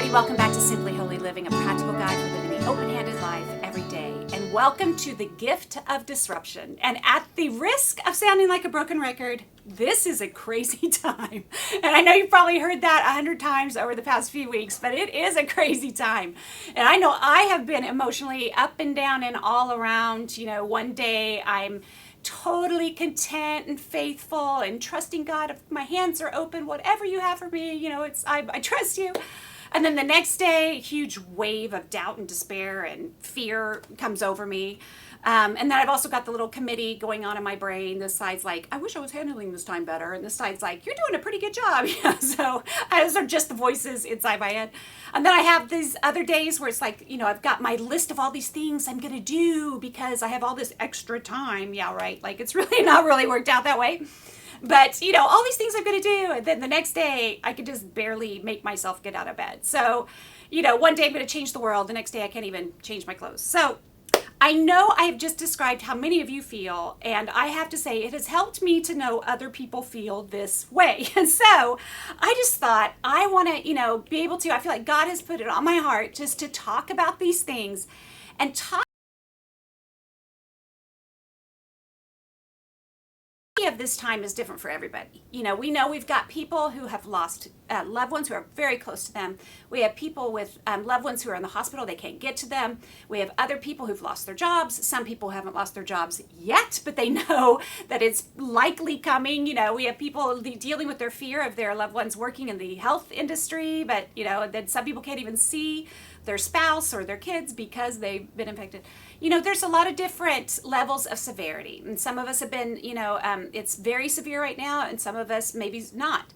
everybody. Welcome back to Simply Holy Living, a practical guide for living the open-handed life every day. And welcome to the gift of disruption. And at the risk of sounding like a broken record, this is a crazy time. And I know you've probably heard that 100 times over the past few weeks, but it is a crazy time. And I know I have been emotionally up and down and all around. One day I'm totally content and faithful and trusting God. If my hands are open, whatever you have for me, I trust you. And then the next day, a huge wave of doubt and despair and fear comes over me. And then I've also got the little committee going on in my brain. This side's like, I wish I was handling this time better. And this side's like, you're doing a pretty good job. So those are just the voices inside my head. And then I have these other days where it's like, I've got my list of all these things I'm going to do because I have all this extra time. Yeah, right. Like it's really not really worked out that way. But, all these things I'm going to do. And then the next day, I can just barely make myself get out of bed. So, one day I'm going to change the world. The next day, I can't even change my clothes. So, I know I have just described how many of you feel. And I have to say, it has helped me to know other people feel this way. And so, I just thought I want to, be able to, I feel like God has put it on my heart just to talk about these things and talk of this time is different for everybody. We know we've got people who have lost loved ones who are very close to them. We have people with loved ones who are in the hospital. They can't get to them. We have other people who've lost their jobs. Some people haven't lost their jobs yet, but they know that it's likely coming. We have people dealing with their fear of their loved ones working in the health industry, but, then some people can't even see their spouse or their kids because they've been infected. There's a lot of different levels of severity. And some of us have been, it's very severe right now, and some of us maybe not.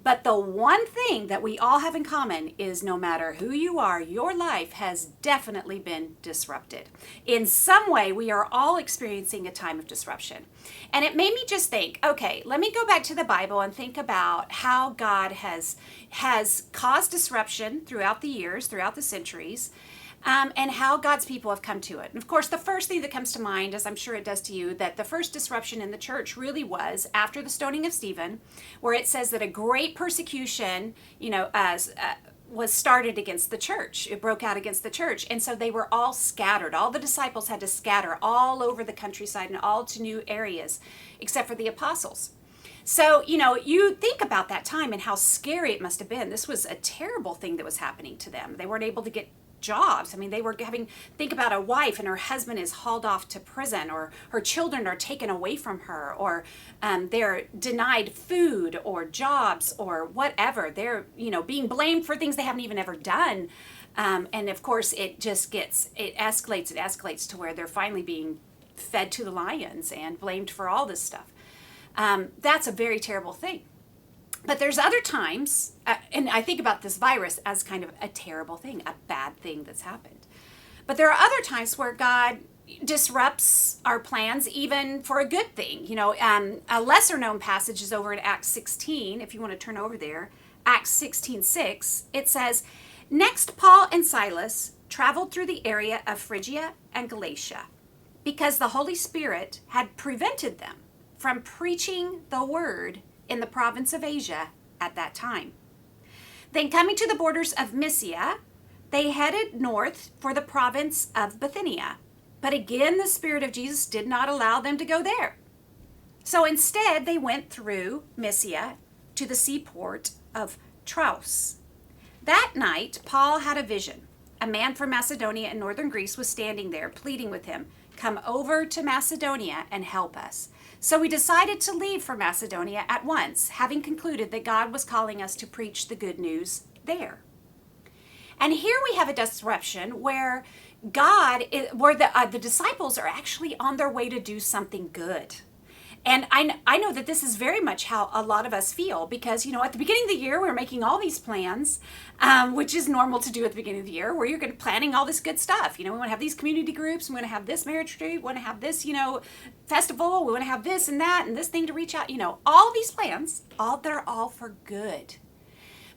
But the one thing that we all have in common is no matter who you are, your life has definitely been disrupted. In some way, we are all experiencing a time of disruption. And it made me just think, okay, let me go back to the Bible and think about how God has caused disruption throughout the years, throughout the centuries, and how God's people have come to it. And of course, the first thing that comes to mind, as I'm sure it does to you, that the first disruption in the church really was after the stoning of Stephen, where it says that a great persecution, was started against the church. It broke out against the church. And so they were all scattered. All the disciples had to scatter all over the countryside and all to new areas, except for the apostles. So, you think about that time and how scary it must have been. This was a terrible thing that was happening to them. They weren't able to get jobs. I mean, they were think about a wife and her husband is hauled off to prison, or her children are taken away from her, or they're denied food or jobs or whatever. They're, being blamed for things they haven't even ever done. And of course, it escalates to where they're finally being fed to the lions and blamed for all this stuff. That's a very terrible thing. But there's other times, and I think about this virus as kind of a terrible thing, a bad thing that's happened. But there are other times where God disrupts our plans even for a good thing. A lesser known passage is over in Acts 16, if you want to turn over there. Acts 16:6, it says, "Next Paul and Silas traveled through the area of Phrygia and Galatia because the Holy Spirit had prevented them from preaching the word in the province of Asia at that time. Then coming to the borders of Mysia, they headed north for the province of Bithynia. But again, the Spirit of Jesus did not allow them to go there. So instead, they went through Mysia to the seaport of Troas. That night, Paul had a vision. A man from Macedonia in northern Greece was standing there, pleading with him, 'Come over to Macedonia and help us.' So we decided to leave for Macedonia at once, having concluded that God was calling us to preach the good news there." And here we have a disruption where the disciples are actually on their way to do something good. And I know that this is very much how a lot of us feel because, at the beginning of the year, we're making all these plans, which is normal to do at the beginning of the year, where you're planning all this good stuff. We want to have these community groups. We want to have this marriage retreat. We want to have this, festival. We want to have this and that and this thing to reach out. All these plans, they're all for good.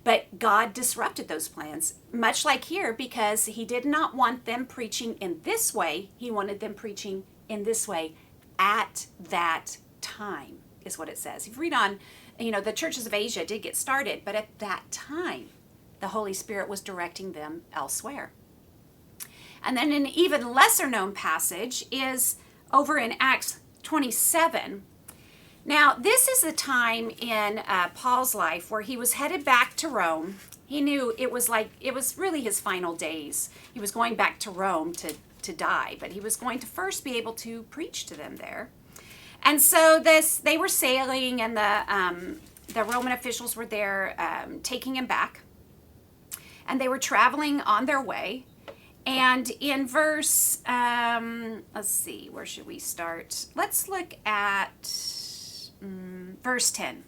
But God disrupted those plans, much like here, because he did not want them preaching in this way. He wanted them preaching in this way at that time, is what it says. If you read on, the churches of Asia did get started, but at that time, the Holy Spirit was directing them elsewhere. And then an even lesser known passage is over in Acts 27. Now, this is a time in Paul's life where he was headed back to Rome. He knew it was really his final days. He was going back to Rome to die, but he was going to first be able to preach to them there. And so they were sailing, and the Roman officials were there taking him back. And they were traveling on their way. And in verse, let's see, where should we start? Let's look at verse 10.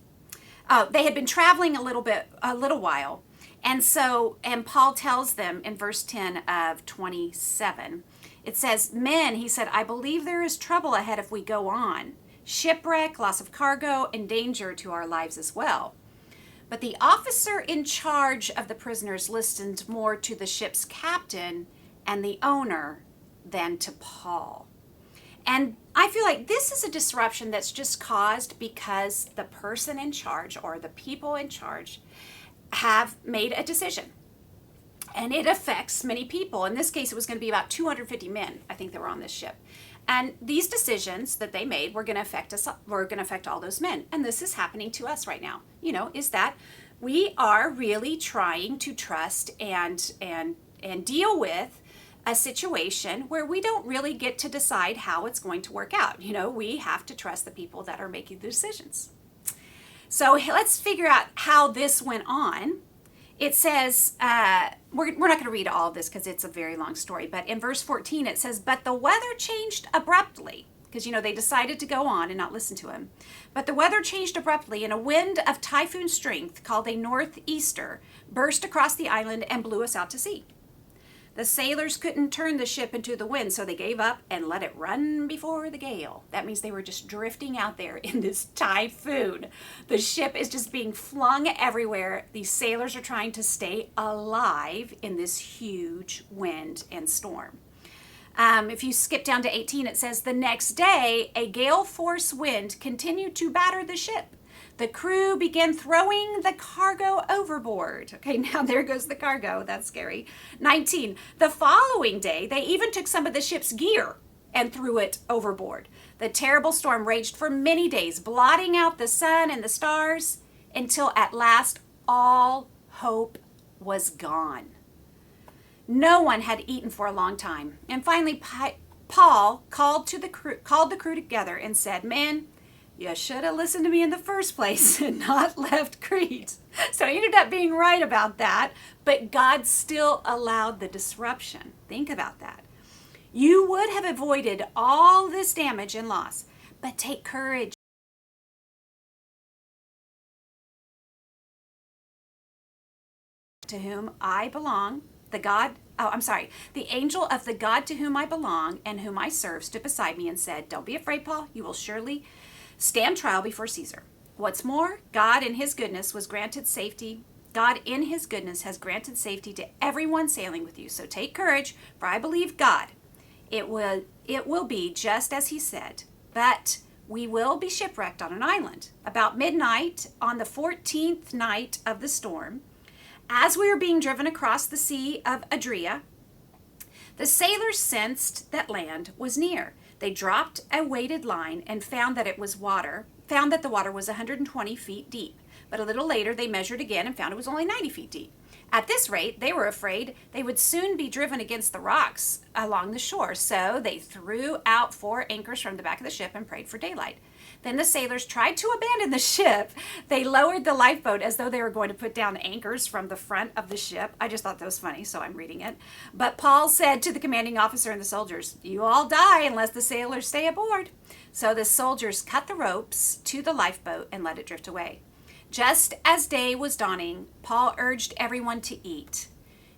Oh, they had been traveling a little while. And Paul tells them in verse 10 of 27, it says, "Men," he said, "I believe there is trouble ahead if we go on. Shipwreck, loss of cargo, and danger to our lives as well." But the officer in charge of the prisoners listened more to the ship's captain and the owner than to Paul. And I feel like this is a disruption that's just caused because the person in charge or the people in charge have made a decision. And it affects many people. In this case, it was going to be about 250 men, I think, that were on this ship. And these decisions that they made were going to affect us. Were going to affect all those men. And this is happening to us right now. Is that we are really trying to trust and deal with a situation where we don't really get to decide how it's going to work out. We have to trust the people that are making the decisions. So let's figure out how this went on. It says, we're not going to read all of this because it's a very long story, but in verse 14 it says, "But the weather changed abruptly," because they decided to go on and not listen to him. "But the weather changed abruptly, and a wind of typhoon strength called a northeaster burst across the island and blew us out to sea. The sailors couldn't turn the ship into the wind, so they gave up and let it run before the gale." That means they were just drifting out there in this typhoon. The ship is just being flung everywhere. These sailors are trying to stay alive in this huge wind and storm. If you skip down to 18, it says, "The next day, a gale force wind continued to batter the ship. The crew began throwing the cargo overboard." Okay, now there goes the cargo. That's scary. 19. "The following day, they even took some of the ship's gear and threw it overboard. The terrible storm raged for many days, blotting out the sun and the stars, until at last all hope was gone. No one had eaten for a long time. And finally, Paul called the crew together and said, 'Men, you should have listened to me in the first place and not left Crete.'" So he ended up being right about that, but God still allowed the disruption. Think about that. You would have avoided all this damage and loss, but take courage. To whom I belong, the angel of the God to whom I belong and whom I serve stood beside me and said, "Don't be afraid, Paul. You will surely stand trial before Caesar. What's more, God in his goodness has granted safety to everyone sailing with you. So take courage, for I believe God. It will be just as he said. But we will be shipwrecked on an island. About midnight on the 14th night of the storm, as we were being driven across the Sea of Adria, the sailors sensed that land was near. They dropped a weighted line and found that the water was 120 feet deep. But a little later, they measured again and found it was only 90 feet deep. At this rate, they were afraid they would soon be driven against the rocks along the shore. So they threw out 4 anchors from the back of the ship and prayed for daylight. Then the sailors tried to abandon the ship. They lowered the lifeboat as though they were going to put down anchors from the front of the ship. I just thought that was funny, so I'm reading it. But Paul said to the commanding officer and the soldiers, "You all die unless the sailors stay aboard." So the soldiers cut the ropes to the lifeboat and let it drift away. Just as day was dawning, Paul urged everyone to eat.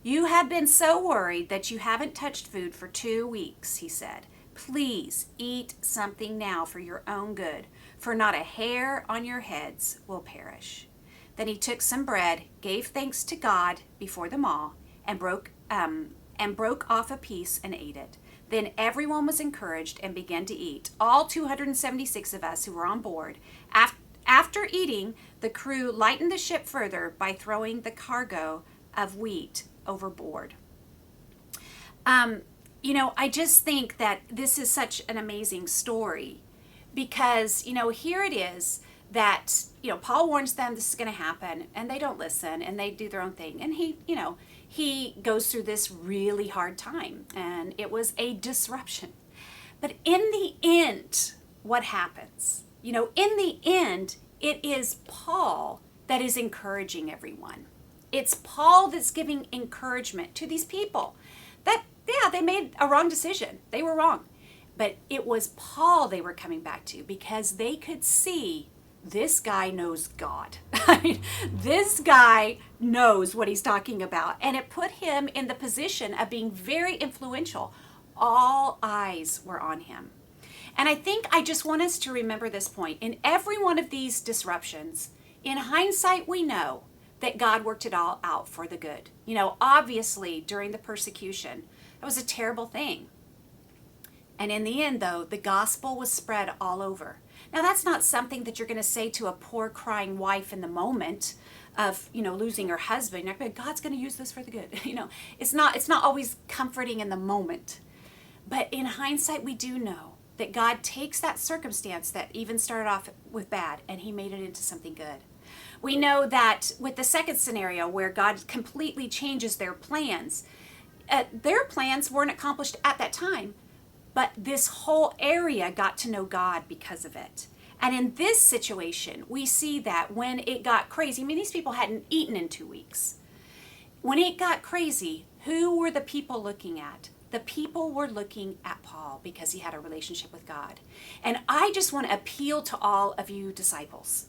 "You have been so worried that you haven't touched food for 2 weeks," he said. "Please eat something now for your own good, for not a hair on your heads will perish." Then he took some bread, gave thanks to God before them all, and broke off a piece and ate it. Then everyone was encouraged and began to eat. All 276 of us who were on board. After eating, the crew lightened the ship further by throwing the cargo of wheat overboard. I just think that this is such an amazing story because, here it is that, Paul warns them this is going to happen and they don't listen and they do their own thing. And he goes through this really hard time and it was a disruption. But in the end, what happens? In the end, it is Paul that is encouraging everyone. It's Paul that's giving encouragement to these people that, yeah, they made a wrong decision. They were wrong. But it was Paul they were coming back to because they could see this guy knows God. This guy knows what he's talking about. And it put him in the position of being very influential. All eyes were on him. And I think I just want us to remember this point. In every one of these disruptions, in hindsight, we know that God worked it all out for the good. Obviously, during the persecution, that was a terrible thing. And in the end, though, the gospel was spread all over. Now, that's not something that you're going to say to a poor crying wife in the moment of, losing her husband. You're like, God's going to use this for the good. It's not always comforting in the moment. But in hindsight, we do know that God takes that circumstance that even started off with bad and he made it into something good. We know that with the second scenario where God completely changes their plans weren't accomplished at that time, but this whole area got to know God because of it. And in this situation, we see that when it got crazy, these people hadn't eaten in 2 weeks. When it got crazy, who were the people looking at? The people were looking at Paul because he had a relationship with God. And I just want to appeal to all of you disciples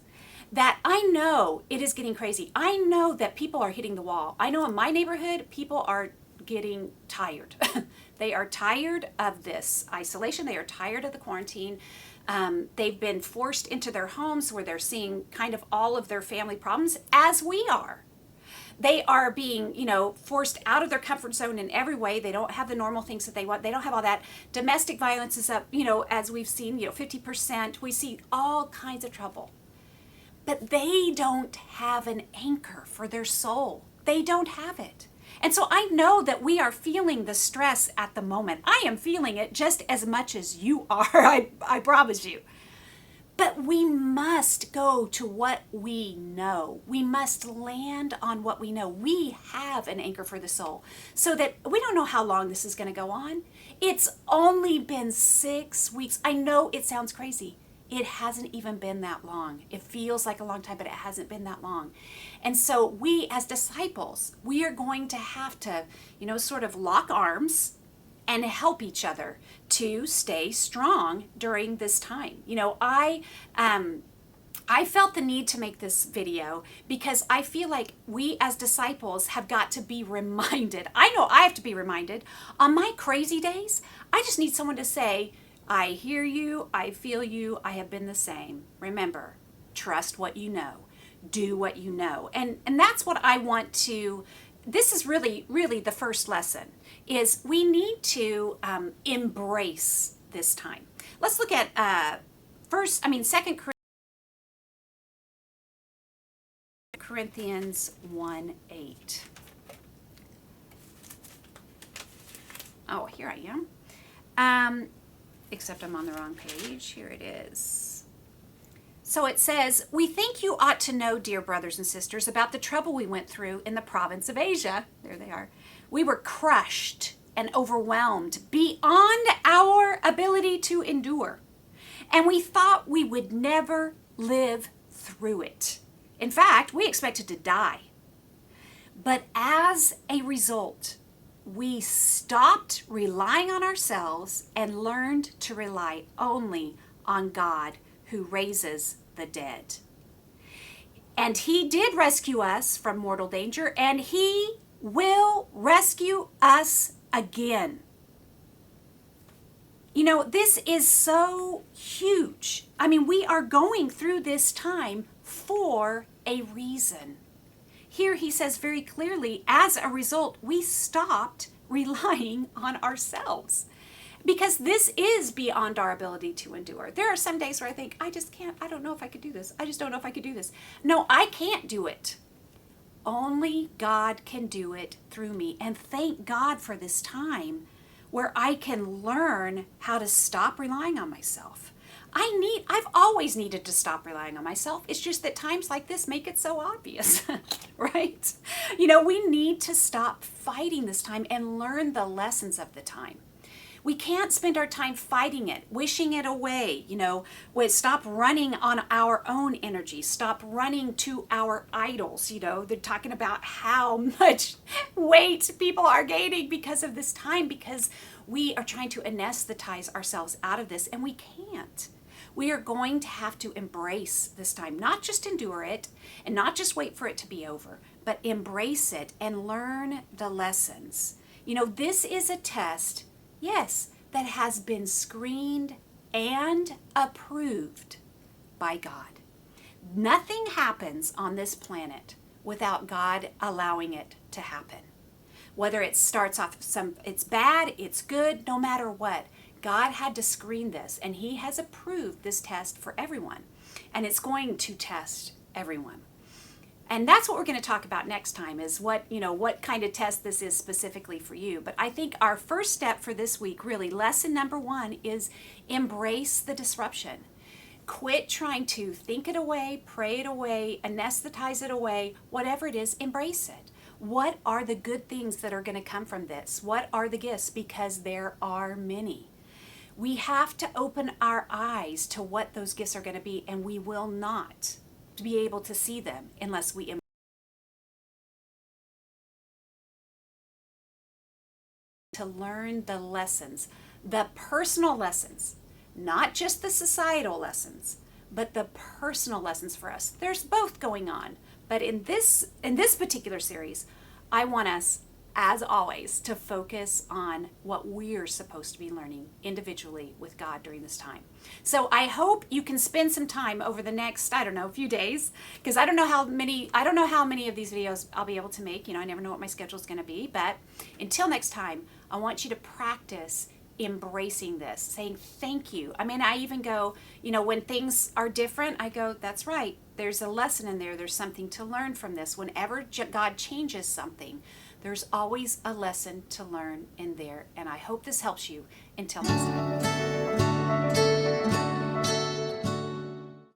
that I know it is getting crazy. I know that people are hitting the wall. I know in my neighborhood, people are getting tired. They are tired of this isolation. They are tired of the quarantine. They've been forced into their homes where they're seeing kind of all of their family problems as we are. They are being, forced out of their comfort zone in every way. They don't have the normal things that they want. They don't have all that. Domestic violence is up, as we've seen, 50%. We see all kinds of trouble. But they don't have an anchor for their soul. They don't have it. And so I know that we are feeling the stress at the moment. I am feeling it just as much as you are, I promise you. But we must go to what we know. We must land on what we know. We have an anchor for the soul so that we don't know how long this is going to go on. It's only been 6 weeks. I know it sounds crazy. It hasn't even been that long. It feels like a long time, but it hasn't been that long. And so we as disciples, we are going to have to, sort of lock arms and help each other to stay strong during this time. I felt the need to make this video because I feel like we as disciples have got to be reminded. I know I have to be reminded. On my crazy days, I just need someone to say, I hear you, I feel you, I have been the same. Remember, trust what you know. Do what you know. And that's what I want to, this is really, really the first lesson, is we need to embrace this time. Let's look at 2 Corinthians 1:8. Oh, here I am. Except I'm on the wrong page. Here it is. So it says, we think you ought to know, dear brothers and sisters, about the trouble we went through in the province of Asia. There they are. We were crushed and overwhelmed beyond our ability to endure. And we thought we would never live through it. In fact, we expected to die. But as a result, we stopped relying on ourselves and learned to rely only on God who raises the dead. And he did rescue us from mortal danger, and he will rescue us again. This is so huge. We are going through this time for a reason. Here he says very clearly, as a result, we stopped relying on ourselves because this is beyond our ability to endure. There are some days where I think, I just can't, I don't know if I could do this. I just don't know if I could do this. No, I can't do it. only God can do it through me. And thank God for this time where I can learn how to stop relying on myself. I've always needed to stop relying on myself. It's just that times like this make it so obvious, right? We need to stop fighting this time and learn the lessons of the time. We can't spend our time fighting it, wishing it away. Stop running on our own energy. Stop running to our idols. They're talking about how much weight people are gaining because of this time, because we are trying to anesthetize ourselves out of this, and we can't. We are going to have to embrace this time, not just endure it and not just wait for it to be over, but embrace it and learn the lessons. This is a test, yes, that has been screened and approved by God. Nothing happens on this planet without God allowing it to happen. Whether it starts off it's bad, it's good, no matter what. God had to screen this, and he has approved this test for everyone. And it's going to test everyone. And that's what we're going to talk about next time, is what kind of test this is specifically for you. But I think our first step for this week, really, lesson number 1 is embrace the disruption. Quit trying to think it away, pray it away, anesthetize it away, whatever it is, embrace it. What are the good things that are going to come from this? What are the gifts? Because there are many. We have to open our eyes to what those gifts are going to be, and we will not be able to see them unless we to learn the lessons, the personal lessons, not just the societal lessons, but the personal lessons for us. There's both going on, but in this particular series, I want us, as always, to focus on what we're supposed to be learning individually with God during this time. So I hope you can spend some time over the next, few days, because I don't know how many of these videos I'll be able to make. I never know what my schedule is going to be, but until next time, I want you to practice embracing this, saying thank you. I even go, when things are different, I go, that's right. There's a lesson in there. There's something to learn from this. Whenever God changes something, there's always a lesson to learn in there. And I hope this helps you. Until next time.